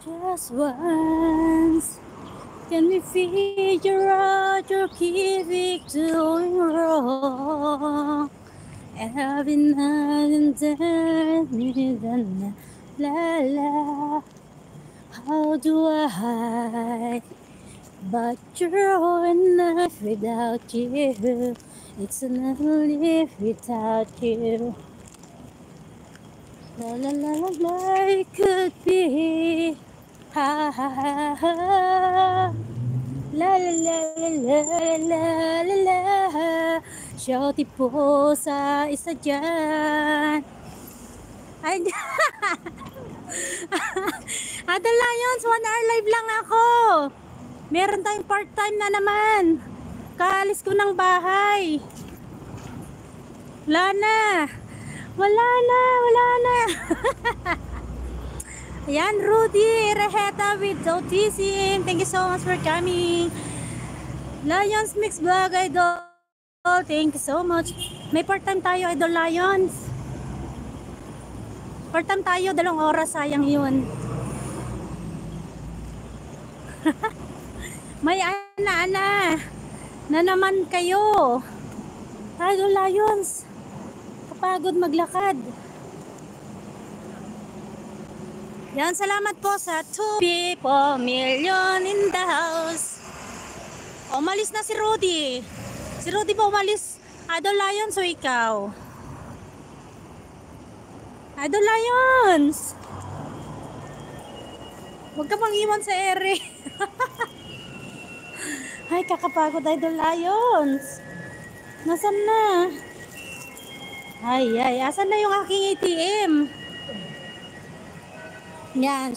Just once, can we figure out your keep doing wrong? Every night and then, la la. How do I hide? But you're enough without you. It's another life without you. La la la la la, it could be. Ha ha ha ha. La la la la la la la. Shouty po sa isa dyan. Ay, Ada Lions, 1 hour live lang ako. Meron tayong part-time na naman. Kaalis ko ng bahay. Wala na. Wala na, wala na. Ayan, Rudy Reheta with autism. Thank you so much for coming. Lions Mix Vlog Idol. Thank you so much. May part-time tayo, Idol Lions. Part-time tayo, 2 oras. Sayang yun. May ana-ana na naman kayo. Idol Lions. Kapagod maglakad. Yan, salamat po sa 2 people, million in the house. Umalis na si Rudy. Si Rudy ba umalis? Idol Lions o ikaw? Idol Lions! Huwag ka pang iwan sa ere. Ay, kakapagod Idol Lions. Nasaan na? Ay, asan na yung aking ATM? Yan.